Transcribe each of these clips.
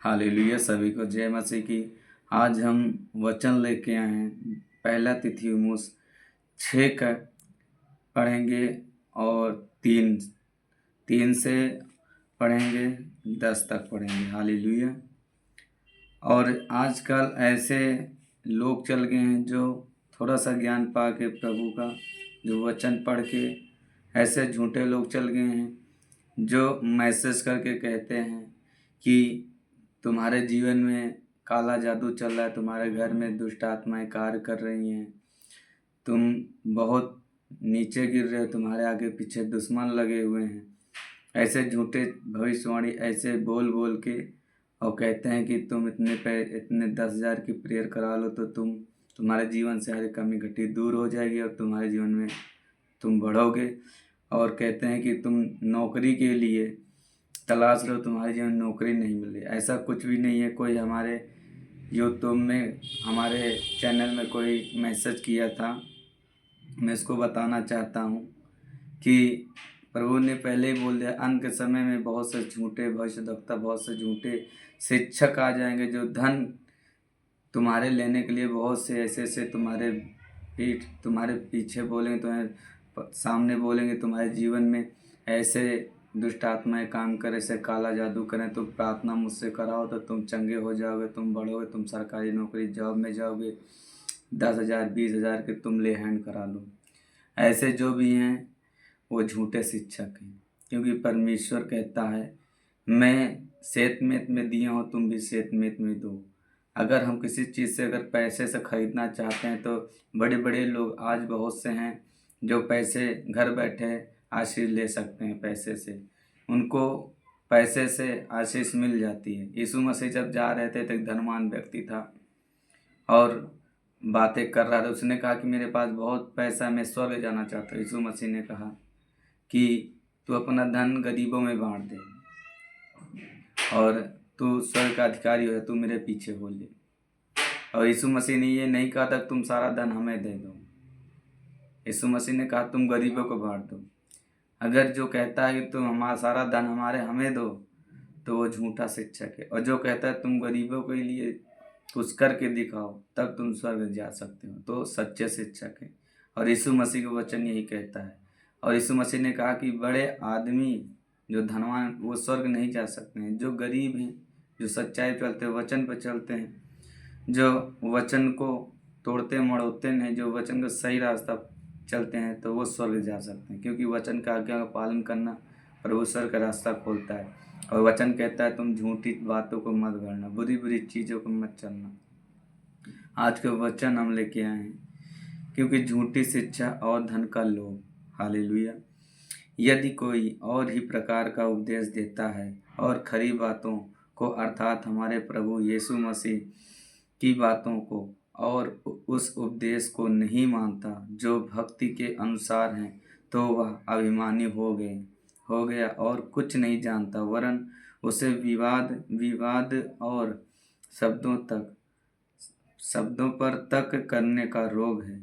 Hallelujah. सभी को जय मसीह की। आज हम वचन लेके आए हैं। पहला तिथिमुस 6 का पढ़ेंगे और तीन तीन से पढ़ेंगे 10 तक पढ़ेंगे। हालेलुया। और आजकल ऐसे लोग चल गए हैं जो थोड़ा सा ज्ञान पा के प्रभु का जो वचन पढ़ के, ऐसे झूठे लोग चल गए हैं जो मैसेज करके कहते हैं कि तुम्हारे जीवन में काला जादू चल रहा है, तुम्हारे घर में दुष्ट आत्माएं कार्य कर रही हैं, तुम बहुत नीचे गिर रहे हो, तुम्हारे आगे पीछे दुश्मन लगे हुए हैं। ऐसे झूठे भविष्यवाणी ऐसे बोल बोल के और कहते हैं कि तुम इतने 10,000 की प्रेयर करा लो तो तुम्हारे जीवन से हर कमी घटी दूर हो जाएगी और तुम्हारे जीवन में तुम बढ़ोगे। और कहते हैं कि तुम नौकरी के लिए तलाश रहे हो, तुम्हारे जीवन में नौकरी नहीं मिली। ऐसा कुछ भी नहीं है। कोई हमारे यूट्यूब में हमारे चैनल में कोई मैसेज किया था, मैं इसको बताना चाहता हूँ कि प्रभु ने पहले ही बोल दिया, अंत के समय में बहुत से झूठे भविष्यद्वक्ता, बहुत से झूठे शिक्षक आ जाएंगे जो धन तुम्हारे लेने के लिए बहुत से ऐसे तुम्हारे पीछे बोलेंगे, तुम्हारे सामने बोलेंगे, तुम्हारे जीवन में ऐसे दुष्ट आत्माएं काम करे, से काला जादू करें, तुम प्रार्थना मुझसे कराओ तो तुम चंगे हो जाओगे, तुम बढ़ोगे, तुम सरकारी नौकरी जॉब में जाओगे, 10,000 20,000 के तुम ले हैंड करा लो। ऐसे जो भी हैं वो झूठे शिक्षक हैं, क्योंकि परमेश्वर कहता है मैं सेतमेत में दिया हूँ, तुम भी सेतमेत में दो। अगर हम किसी चीज़ से अगर पैसे से ख़रीदना चाहते हैं तो बड़े बड़े लोग आज बहुत से हैं जो पैसे घर बैठे आशीष ले सकते हैं। पैसे से उनको पैसे से आशीष मिल जाती है। यीशु मसीह जब जा रहे थे तो एक धनवान व्यक्ति था और बातें कर रहा था। उसने कहा कि मेरे पास बहुत पैसा है, मैं स्वर्ग जाना चाहता हूँ। यीशु मसीह ने कहा कि तू अपना धन गरीबों में बांट दे और तू स्वर्ग का अधिकारी हो, तू मेरे पीछे हो ले। और यीशु मसीह ने ये नहीं कहा था तुम सारा धन हमें दे दो। यीशु मसीह ने कहा तुम गरीबों को बांट दो। अगर जो कहता है कि तुम हमारा सारा धन हमें दो तो वो झूठा शिक्षक है। और जो कहता है तुम गरीबों के लिए कुछ करके दिखाओ तब तुम स्वर्ग जा सकते हो, तो सच्चे शिक्षक है। और यीशु मसीह का वचन यही कहता है। और यीशु मसीह ने कहा कि बड़े आदमी जो धनवान वो स्वर्ग नहीं जा सकते हैं, जो गरीब हैं, जो सच्चाई पे चलते हैं, वचन पे चलते हैं, जो वचन को तोड़ते मड़ोते नहीं, जो वचन का सही रास्ता चलते हैं, तो वो स्वर्ग जा सकते हैं। क्योंकि वचन का आज्ञा का पालन करना प्रभु स्वर्ग का रास्ता खोलता है। और वचन कहता है तुम झूठी बातों को मत करना, बुरी बुरी चीज़ों को मत चलना। आज के वचन हम लेके आए हैं क्योंकि झूठी शिक्षा और धन का लोभ। हालेलुया। यदि कोई और ही प्रकार का उपदेश देता है और खरी बातों को अर्थात हमारे प्रभु यीशु मसीह की बातों को और उस उपदेश को नहीं मानता जो भक्ति के अनुसार हैं, तो वह अभिमानी हो गया और कुछ नहीं जानता, वरन उसे विवाद और शब्दों पर तक करने का रोग है,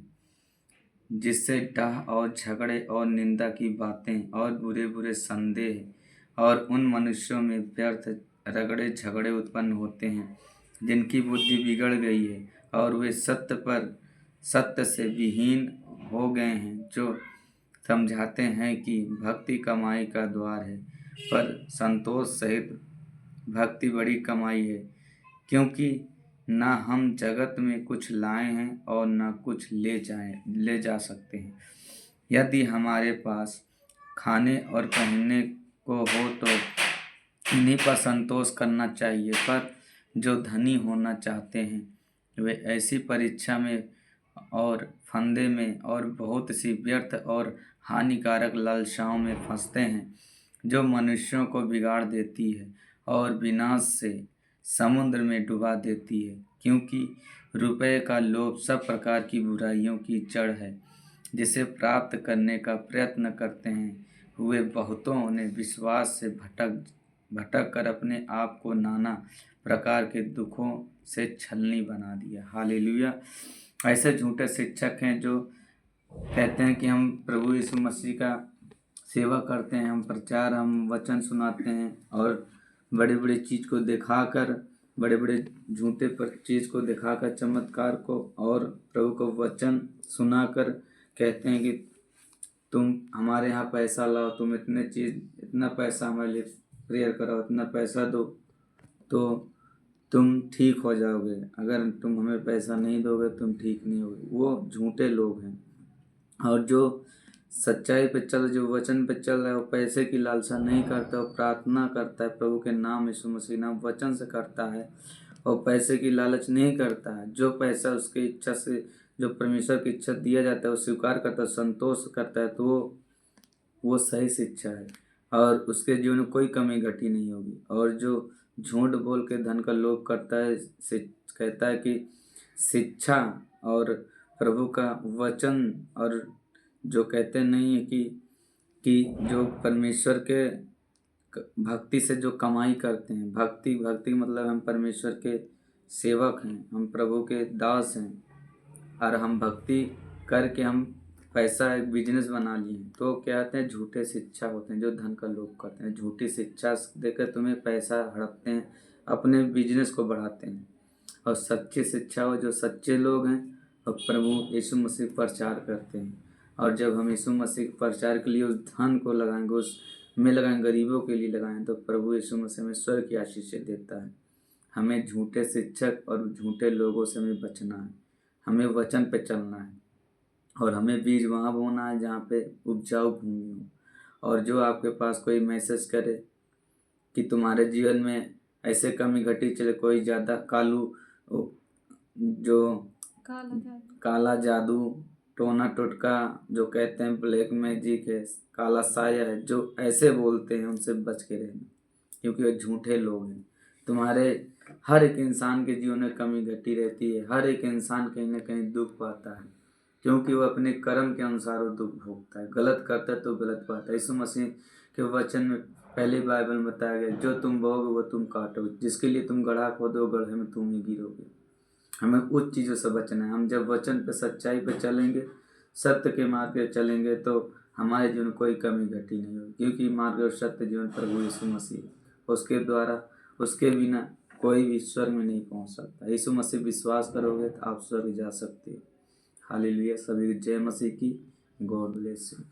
जिससे डाह और झगड़े और निंदा की बातें और बुरे बुरे संदेह और उन मनुष्यों में व्यर्थ रगड़े झगड़े उत्पन्न होते हैं जिनकी बुद्धि बिगड़ गई है और वे सत्य से विहीन हो गए हैं, जो समझाते हैं कि भक्ति कमाई का द्वार है, पर संतोष सहित भक्ति बड़ी कमाई है। क्योंकि ना हम जगत में कुछ लाए हैं और ना कुछ ले जा सकते हैं। यदि हमारे पास खाने और पहनने को हो तो इन्हीं पर संतोष करना चाहिए, पर जो धनी होना चाहते हैं वे ऐसी परीक्षा में और फंदे में और बहुत सी व्यर्थ और हानिकारक लालसाओं में फंसते हैं, जो मनुष्यों को बिगाड़ देती है और विनाश से समुद्र में डुबा देती है। क्योंकि रुपये का लोभ सब प्रकार की बुराइयों की जड़ है, जिसे प्राप्त करने का प्रयत्न करते हैं हुए बहुतों ने विश्वास से भटक कर अपने आप को नाना प्रकार के दुखों से छलनी बना दिया। हालेलुया। ऐसे झूठे शिक्षक हैं जो कहते हैं कि हम प्रभु यीशु मसीह का सेवा करते हैं, हम वचन सुनाते हैं और बड़े बड़े चीज़ को दिखाकर, बड़े बड़े झूठे पर चीज़ को दिखाकर, चमत्कार को और प्रभु को वचन सुनाकर कहते हैं कि तुम हमारे यहाँ पैसा लाओ, तुम इतना पैसा हमारे लिए प्रेयर कराओ, इतना पैसा दो तो तुम ठीक हो जाओगे, अगर तुम हमें पैसा नहीं दोगे तुम ठीक नहीं होगे। वो झूठे लोग हैं। और जो सच्चाई पे चल, जो वचन पे चल रहा है, वो पैसे की लालसा नहीं करता, वो प्रार्थना करता है प्रभु के नाम, यीशु मसीह नाम वचन से करता है और पैसे की लालच नहीं करता है। जो पैसा उसकी इच्छा से, जो परमेश्वर की इच्छा दिया जाता है वो स्वीकार करता है, संतोष करता है, तो वो सही शिक्षा है और उसके जीवन में कोई कमी घटी नहीं होगी। और जो झूठ बोल के धन का लोभ करता है, कहता है कि शिक्षा और प्रभु का वचन, और जो कहते नहीं है कि जो परमेश्वर के भक्ति से जो कमाई करते हैं, भक्ति मतलब हम परमेश्वर के सेवक हैं, हम प्रभु के दास हैं और हम भक्ति करके हम पैसा एक बिजनेस बना लिए, तो क्या कहते हैं झूठे शिक्षा होते हैं जो धन का लोभ करते हैं। झूठी शिक्षा देकर तुम्हें पैसा हड़पते हैं, अपने बिजनेस को बढ़ाते हैं। और सच्ची शिक्षा हो, जो सच्चे लोग हैं और प्रभु यीशु मसीह प्रचार करते हैं। और जब हम यीशु मसीह प्रचार के लिए उस धन को लगाएंगे, उसमें लगाएंगे, गरीबों के लिए लगाएं, तो प्रभु यीशु मसीह हमें स्वर्ग की आशीष देता है। हमें झूठे शिक्षक और झूठे लोगों से हमें बचना है, हमें वचन पे चलना है और हमें बीज वहाँ बोना है जहाँ पे उपजाऊ भूमि हो। और जो आपके पास कोई मैसेज करे कि तुम्हारे जीवन में ऐसे कमी घटी चले, कोई ज़्यादा जो काला जादू, टोना टोटका, जो कहते हैं ब्लैक मैजिक है, काला साया है, जो ऐसे बोलते हैं उनसे बच के रहना, क्योंकि वो झूठे लोग हैं। तुम्हारे हर एक इंसान के जीवन में कमी घटी रहती है, हर एक इंसान कहीं ना कहीं दुख पाता है, क्योंकि वो अपने कर्म के अनुसार वो दुख भोगता है। गलत करता है तो गलत पाता है। यीशु मसीह के वचन में पहले बाइबल में बताया गया, जो तुम बोओगे वो तुम काटोगे, जिसके लिए तुम गड्ढा खोदो गड्ढे में तुम ही गिरोगे। हमें उस चीज़ों से बचना है। हम जब वचन पे, सच्चाई पे चलेंगे, सत्य के मार्ग पे चलेंगे, तो हमारे जीवन में कोई कमी घटी नहीं होगी, क्योंकि मार्ग और सत्य जीवन प्रभु यीशु मसीह, उसके द्वारा, उसके बिना कोई भी स्वर्ग में नहीं पहुंच सकता। यीशु मसीह विश्वास करोगे तो आप स्वर्ग जा सकते हो। हालेलुया। सभी जय मसीह की। God bless you.